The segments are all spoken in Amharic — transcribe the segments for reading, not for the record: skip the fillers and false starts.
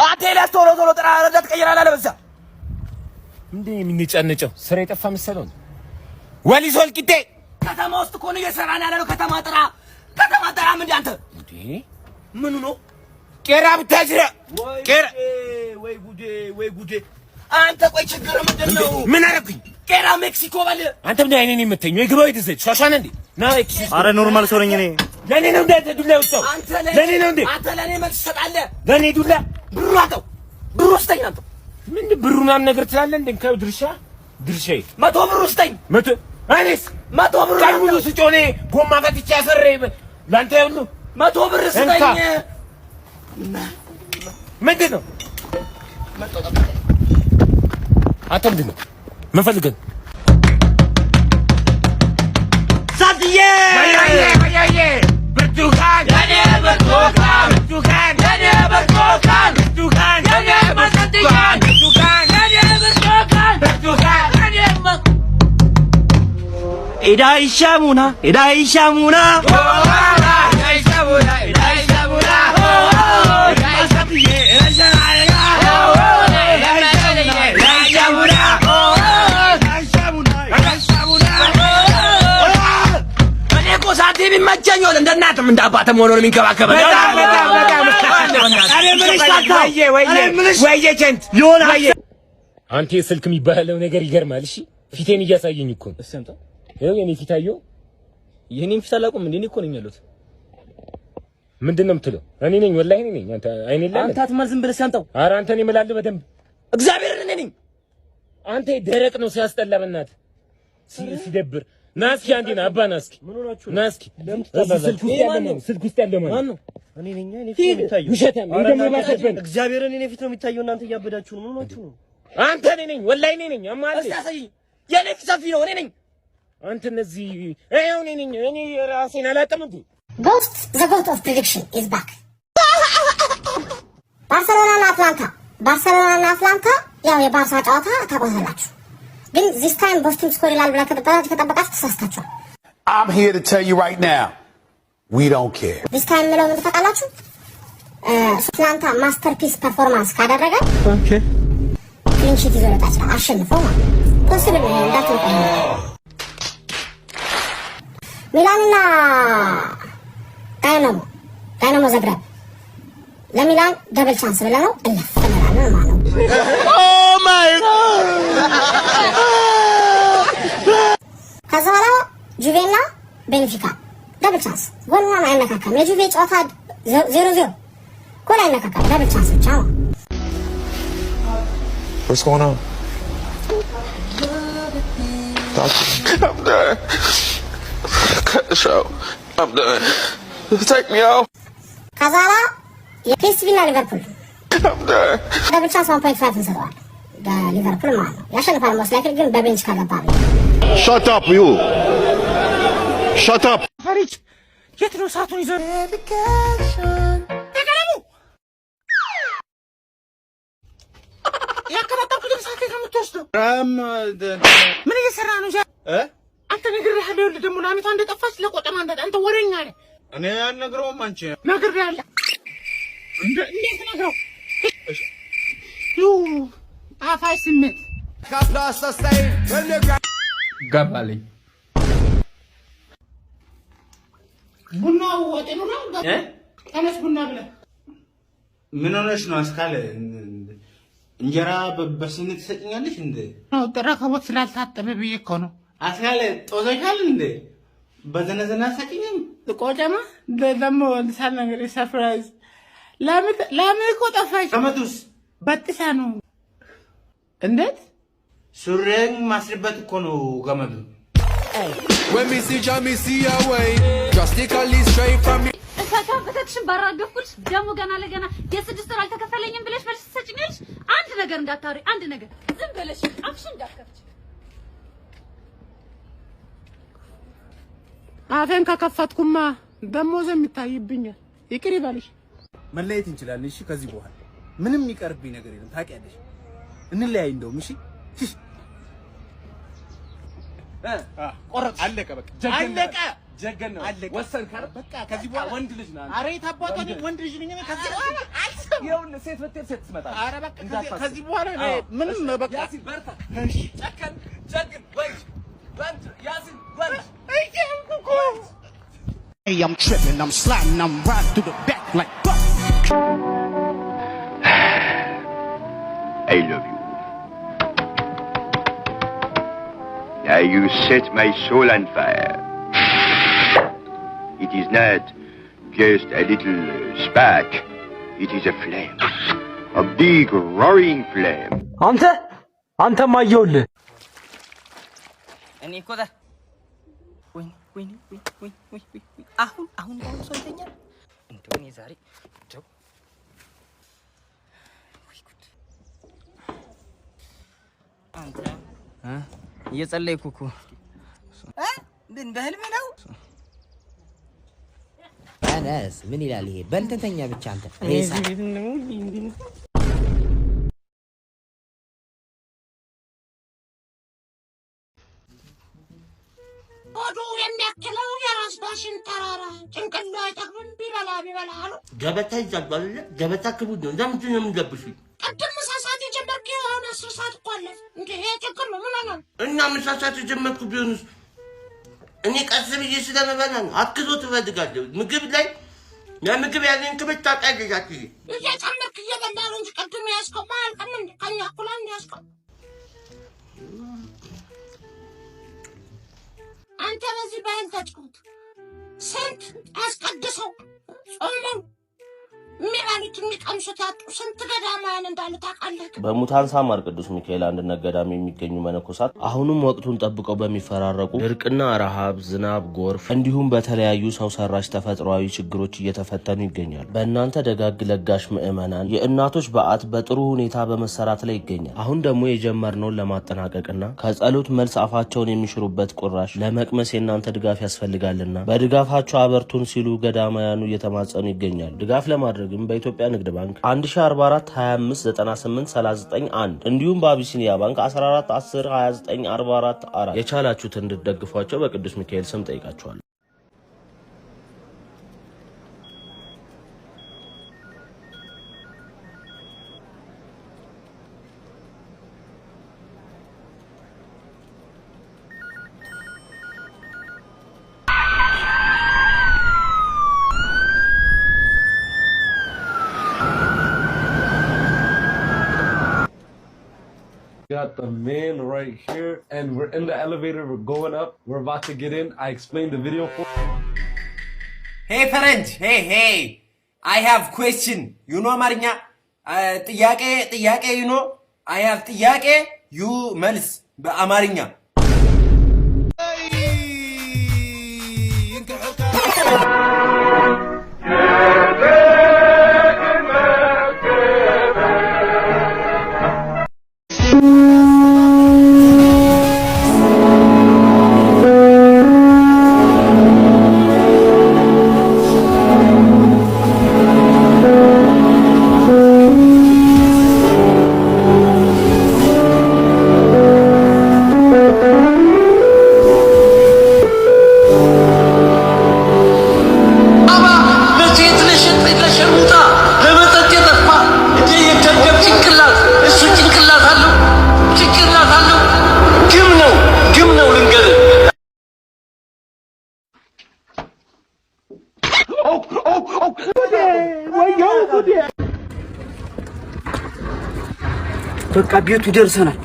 አቴላስ ቶሎ ቶሎ ጥራ ረዳት ቀይራላ ለበዛ እንዴ የሚንጫነጨው ስራ የጠፋ መሰለው ወሊሶ ወልቂጤ ከተማ ውስጥ እኮ ነው እየሰራን ያለው ከተማ ጥራ ምን አንተ እንዴ ምኑ ነው ቄራ ብታጅራ ቄራ ወይ ጉዴ አንተ ቆይ ችግር ምንድነው ምን አረኩኝ ቄራ ሜክሲኮ ባለ አንተ ምን አይኔን የምትተኝ የግባው ይተሰጭ ሻሻነ እንዴ ና ኤክሲስ አረ ኖርማል ሰው ነኝ እኔ ለኔ ነው እንደ ዱላ ወጣው ለኔ ነው እንዴ አንተ ለኔ መልስ ሰጣለ ለኔ ዱላ ብሩ አጣው ብሩ ወስደኝ አንተ ምን ብሩናን ነገር ትላለህ እንዴ ከው ድርሻዬ 100 ብር ወስደኝ 100 አይኔስ 100 ብር ታሙሉ ስጮኔ ጎማ ፈትቼ ያሰረ ላንተ ያሉ 100 ብር ስጠኝ ምንድን ነው አንተ ምንድን ነው መፈልገን ሳትዬ ያየ ብርቱካን ያኔ ብርቱካን ያኔ ብርቱካን ያኔ ብርቱካን ኢዳይሻሙና ቢመቸኛል እንደናትም እንዳባተም ሆኖ ነው የሚንከባከበው ወይዬ ጀንት አንተ ስልክ የሚባለው ነገር ይገርማል እሺ ፊቴን እያሳየኝ እኮ ነው እሰምታ ይሄው የኔ ፊት አየው የኔን ፊት አላውቅም እንዴ እኔ እኮ ነኝ ያለሁት ምንድነው የምትለው እኔ ነኝ ወላሂ እኔ ነኝ አንተ አይኔ ላይ አንተ አትማል ዝም ብለህ ሲያንጣው ኧረ አንተ እኔ እምላለሁ በደንብ እግዚአብሔርን እኔ ነኝ አንተ ደረቅ ነው ሲያስጠላ በእናትህ ሲደብር ናስኪ አንዴና አባ ናስኪ ምን ሆናችሁ ናስኪ ስልክ ውስጥ ያለው ማን ነው እኔ ነኝ እኔ ፊት ነው የሚታየው ውሸታም ወይ ደግሞ ባሰበን እግዚአብሔርን እኔ ፊት ነው የሚታየው እናንተ እያበዳችሁ ነው ምን ሆናችሁ ነው አንተ እኔ ነኝ ወላሂ እኔ ነኝ አማል አሳይ የኔ ፊት ሰፊ ነው እኔ ነኝ አንተ እነዚህ አይው እኔ ነኝ እኔ ራሴን አላጠም እንዴ Ghost, the goat of prediction is back. ባርሰሎና እና አትላንታ ያው የባርሳ ጨዋታ ታቆሳላችሁ ግን this time ቦስton ስኮር ይላል ብላ ከተጠበቃችሁ ተሳስታችኋል I'm here to tell you right now we don't care this time ምለው ምን ተፈቃላችሁ አትላንታ ማስተርፒስ ፐርፎርማንስ ካደረገ ኦኬ ክሊን ሺት ይዞ ለታች አሸንፈው ማለት ፖሲብል ነው እንዳትወጣ ሚላንና ዳይናሞ ዘግረብ ለሚላን ደብል ቻንስ ብለነው እንፈለጋለን ማለት ነው ኦ ማይ ጋድ ከዛ በኋላ ጁቬና ቤንፊካ ደብል ቻንስ ጎልና አይነካካም የጁቬ ጨዋታ 0-0 ጎል አይነካካም ደብል ቻንስ ብቻ ነው What's going on? I'm done. Cut the show. I'm done. Take me out. ከዛላ የፒኤስቪና ሊቨርፑል I'm done. ደብል ቻንስ 1.5 እንሰጠዋል ሊቨርፑል ማለት ነው ያሸንፋል መስላክ ግን በቤንች ካገባ shut up you shut up ፈሪጅ የት ነው ሰዓቱን ይዘው ተቀረሙ ያከራጣኩት ሰዓት ከምትወስደው ምን እየሰራ ነው አንተ ነግሬሃለሁ ይኸውልህ ደግሞ ናሚቷ እንደጠፋች ለቆጠማ አንተ ወሬኛ ነህ እኔ አልነግረውም አንቺ ነግሬሃለሁ እንዴት ነግረው አፋይ ስሜት ገባልኝ ቡናው ወጤኑ ነው ተነስ ቡና ብለህ ምን ሆነሽ ነው አስካለ እንጀራ በስኒ ትሰጭኛለሽ እንዴ ነው ተረከቦት ስላልታጠበ ብዬ እኮ ነው አስካለ ጦዘሻል እንዴ በዘነዘና ሰጭኝም ቆጨማ ደግሞ እንሳል ነገር ሰርፕራይዝ ለምን እኮ ጠፋሽ አመቱስ በጥሳ ነው እንዴት ሱሬን ማስርበት እኮ ነው ገመዱ When me see Jamie see away drastically straight from me ፈታሽን ባራገፍኩልሽ ደሞ ገና ለገና የስድስት ወር አልተከፈለኝም ብለሽ መልስ ትሰጪኛለሽ አንድ ነገር እንዳታወሪ አንድ ነገር ዝም ብለሽ አፍሽን እንዳትከፍቺ አፌን ከከፈትኩማ ደሞዝ የሚታይብኛል ይቅር ይበልሽ መለየት እንችላለን እሺ ከዚህ በኋላ ምንም ይቀርብኝ ነገር የለም ታውቂያለሽ እንለያይ እንደውም እሺ ቆረጥ አለቀ በቃ አለቀ ጀገን ነው ወሰንክ አይደል? በቃ ከዚህ በኋላ ወንድ ልጅ ነህ። ኧረ የታባቱ ወንድ ልጅ ነኝ እኔ። ከዚህ በኋላ ይኸውልህ ሴት ብትሄድ ሴት ትመጣለህ። ኧረ በቃ ከዚህ በኋላ ምንም በቃ ያሲን በርታ። እሺ ጀግን ወንድ ያሲን ወንድ Hey, I'm tripping, I'm sliding, I'm riding through the back like fuck. I love you. Now you set my soul on fire. It is not just a little spark. It is a flame. A big roaring flame. Anta ማየውልህ እኔ እኮ ወይ አሁን ሰው ይተኛል እንደው እኔ ዛሬ እንደው ወይ ጉድ አንተ እየጸለይኩ እኮ ምን በህልሜ ነው አናስ ምን ይላል ይሄ በልተኛ ብቻ አንተ ወዱ የሚያክለው የራስ ዳሽን ተራራ ጭንቅሎ አይጠግብም ቢበላ አሉ። ገበታ ይዛባል ገበታ ክቡድ ነው። እንደምንድን ነው የምንገብሽው? ቅድም ምሳ ሰዓት የጀመርኩት አሁን 10 ሰዓት እኮ አለ። እንዴ ችግር ነው ምን ነው? እና ምሳ ሰዓት የጀመርኩ ቢሆንስ እኔ ቀስ ብዬ ስለምበላ ነው። አክዞ ትፈልጋለሁ ምግብ ላይ የምግብ ያለኝ ክብት ታውቂያለሽ። እየጨመርክ እየበላ ነው እንጂ ቅድም ያዝከው አያልቅም እንዴ? ከእኛ እኩል አንድ ያዝከው አንተ በዚህ ባህል ተጫወት። ስንት አስቀድሰው ጾመው የሚበሉት የሚቀምሱት ያጡ ስንት ገዳማውያን እንዳሉ ታውቃለህ? በሙታን ሳማር ቅዱስ ሚካኤል አንድነት ገዳም የሚገኙ መነኮሳት አሁንም ወቅቱን ጠብቀው በሚፈራረቁ ድርቅና ረሃብ፣ ዝናብ፣ ጎርፍ እንዲሁም በተለያዩ ሰው ሰራሽ ተፈጥሯዊ ችግሮች እየተፈተኑ ይገኛሉ። በእናንተ ደጋግ ለጋሽ ምዕመናን የእናቶች በዓት በጥሩ ሁኔታ በመሰራት ላይ ይገኛል። አሁን ደግሞ የጀመርነውን ለማጠናቀቅና ከጸሎት መልስ አፋቸውን የሚሽሩበት ቁራሽ ለመቅመስ የእናንተ ድጋፍ ያስፈልጋልና በድጋፋቸው አበርቱን ሲሉ ገዳማውያኑ እየተማጸኑ ይገኛሉ። ድጋፍ ለማድረግ በኢትዮጵያ ንግድ ባንክ 1044 25 98 39 1 እንዲሁም በአቢሲኒያ ባንክ 14 10 29 44 4 የቻላችሁት እንድትደግፏቸው በቅዱስ ሚካኤል ስም ጠይቃችኋለሁ። Got the man right here, and we're in the elevator. We're going up. We're about to get in. I explained the video for. Hey, friend. Hey. I have question. You know, Marinya. ጥያቄ. You know. I have ጥያቄ. You መልስ በአማርኛ. በቃ ቤቱ ደርሰናል።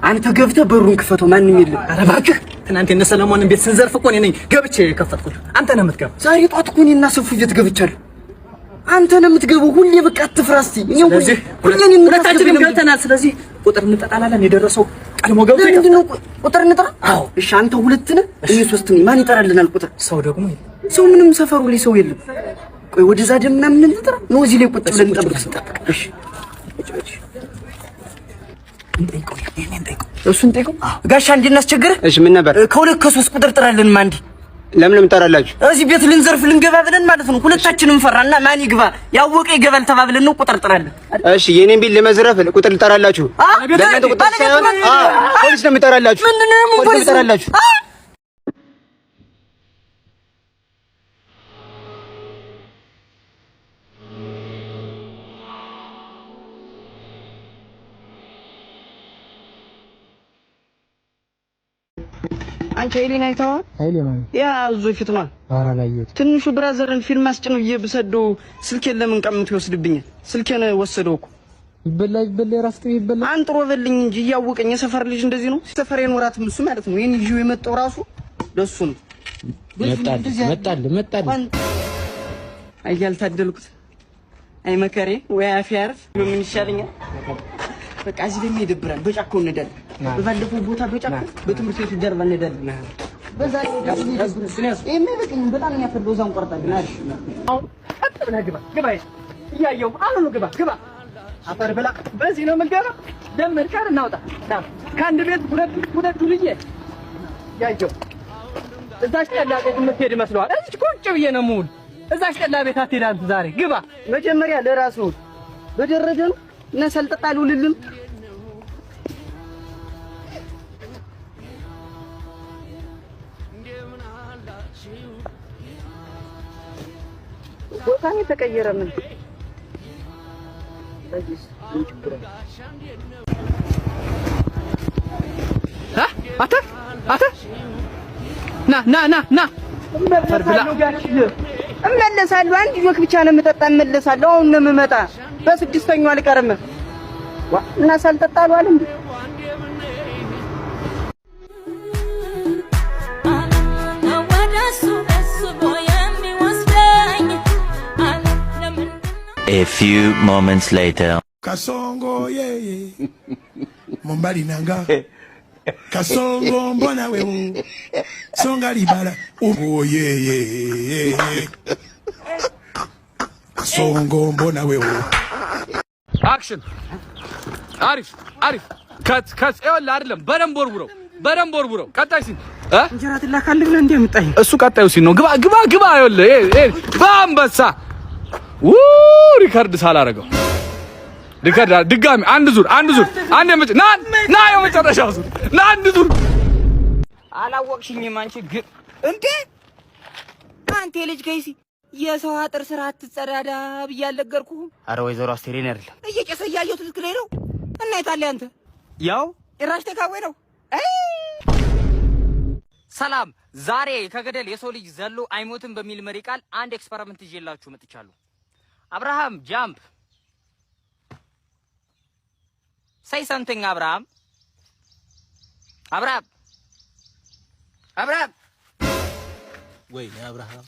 አንተ ገብተህ በሩን ክፈተው፣ ማንንም የለም። ኧረ እባክህ ትናንት የእነ ሰለሞንን ቤት ስንዘርፍ እኮ እኔ ነኝ ገብቼ የከፈትኩት። አንተ ነህ የምትገባው። ዛሬ ጧት እኮ እኔና ሰፉ ቤት ገብቻለሁ። አንተ ነህ የምትገባው። ሁሌ በቃ አትፍራ እስቲ። እኔው ሁለታችንም ገብተናል። ስለዚህ ቁጥር እንጠጣላለን። የደረሰው ቀድሞ ገብቶ ምንድን ነው ቁጥር እንጠራ? አዎ እሺ፣ አንተ 2 ነህ፣ እኔ 3 ነኝ። ማን ይጠራልናል ቁጥር? ሰው ደግሞ የለም። ሰው ምንም ሰፈሩ ላይ ሰው የለም። ቆይ ወደዛ ደምና ምን እንጠራ ነው? እዚህ ላይ ቁጭ ብለን እንጠብቅ። እሺ እሱን ጠይቀው ጋሻ እንድናስቸግርህ። እሺ ምን ነበር? ከ2 ከ3 ቁጥር ጥራልን። ማንዲ ለምን እንጠራላችሁ? እዚህ ቤት ልንዘርፍ ልንገባ ብለን ማለት ነው። ሁለታችንም ፈራና ማን ይግባ ያወቀ ይገባል ተባብለን ነው ቁጥር ጥራልን። እሺ የኔን ቤት ለመዝረፍ ቁጥር ልጠራላችሁ? ለምን ቁጥር ሳይሆን ፖሊስ ነው የሚጠራላችሁ? ምንድነው ፖሊስ ነው የሚጠራላችሁ? አንቺ ኃይሌን አይተኸዋል? ኃይሌ ማለት ያ እዚሁ ፊት ነው። ኧረ አላየሁትም። ትንሹ ብራዘርን ፊልም አስጭነው ብሰደው ስልኬን ለምን ቀምቶ ይወስድብኛል? ስልኬን ወሰደው እኮ። ይበላ የራስ ጥይ ይበላ አንጥሮ በልኝ እንጂ እያወቀኝ የሰፈር ልጅ እንደዚህ ነው። ሰፈር የኖራትም እሱ ማለት ነው። ይሄን ይዤው የመጣው ራሱ ለሱ ነው። መጣል አያልታደልኩት አይ መከሬ ወይ አፍ ያርፍ ምን ይሻለኛል? በቃ እዚህ ደግሞ ይደብራል። በጫካው እንሄዳለን። በባለፈው ቦታ በጫካው በትምህርት ቤቱ ጀርባ እንሄዳለን። በዛ የሚበቅኝ በጣም የሚያፈለው እዛው እንቆርጣለን። አሪፍ አሁን ቀጥታ ግባ እያየሁ አሁን ነው ግባ አፈር ብላ በዚህ ነው የምንገባ። ደምር ካር እናውጣ ከአንድ ቤት ሁለት ዱርዬ ያየሁ እዛች ጠላ ቤት የምትሄድ መስሏል። እዚህ ቁጭ ብዬ ነው የምውል። እዛች ጠላ ቤት አትሄድ አንተ ዛሬ ግባ። መጀመሪያ ለራስ ነው በደረደ ነው እና ሰልጥጣሉ ልልም ቦታኔ ተቀየረ። ምን አታ ና እመለሳለሁ። አንድ ጆክ ብቻ ነው የምጠጣ። እመለሳለሁ። አሁን ነው የምመጣ። በስድስተኛው አልቀርም እና ሳልጠጣሉ አለ እንዴ A few moments later. Kasongo Mombali nanga. Kasongo mbona wewe. Songa libala. Oh Kasongo mbona wewe. Action. Arif. Cut. ይኸውልህ አይደለም በደንብ ወርውረው ቀጣይ ሲን እንጀራ ትላካለህ ብለህ እንዴ የምጣኝ እሱ ቀጣዩ ሲን ነው። ግባ ይኸውልህ በአንበሳ ሪከርድ ሳላረገው ሪከርድ ድጋሚ አንድ ዙር አንድ የመጨረሻው ዙር አንድ ዙር አላወቅሽኝም አንቺ ግን እንዴ አንተ ልጅ ከይሲ የሰው አጥር ስራ አትጸዳዳ ብያለገርኩህ። አረ ወይዘሮ አስቴሪን አይደለም እየጨሰ እያየሁት ትክክል ነው እና የታለ አንተ ያው ጭራሽ ተካወይ ነው። ሰላም ዛሬ ከገደል የሰው ልጅ ዘሎ አይሞትም በሚል መሪ ቃል አንድ ኤክስፐሪመንት ይዤላችሁ መጥቻለሁ። አብርሃም ጃምፕ say something አብርሃም ወይ አብርሃም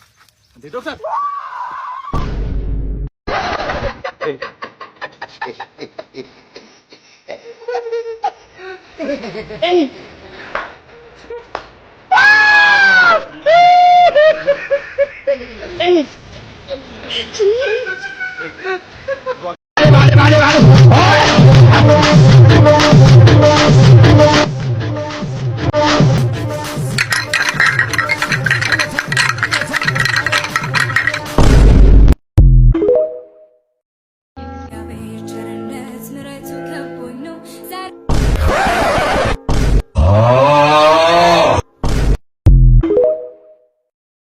እንዴ ዶክተር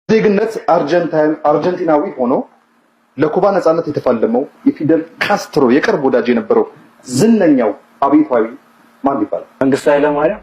ዜግነት አርጀንቲናዊ ሆኖ ለኩባ ነጻነት የተፋለመው የፊደል ካስትሮ የቅርብ ወዳጅ የነበረው ዝነኛው አብዮታዊ ማን ይባላል? መንግስቱ ኃይለ ማርያም።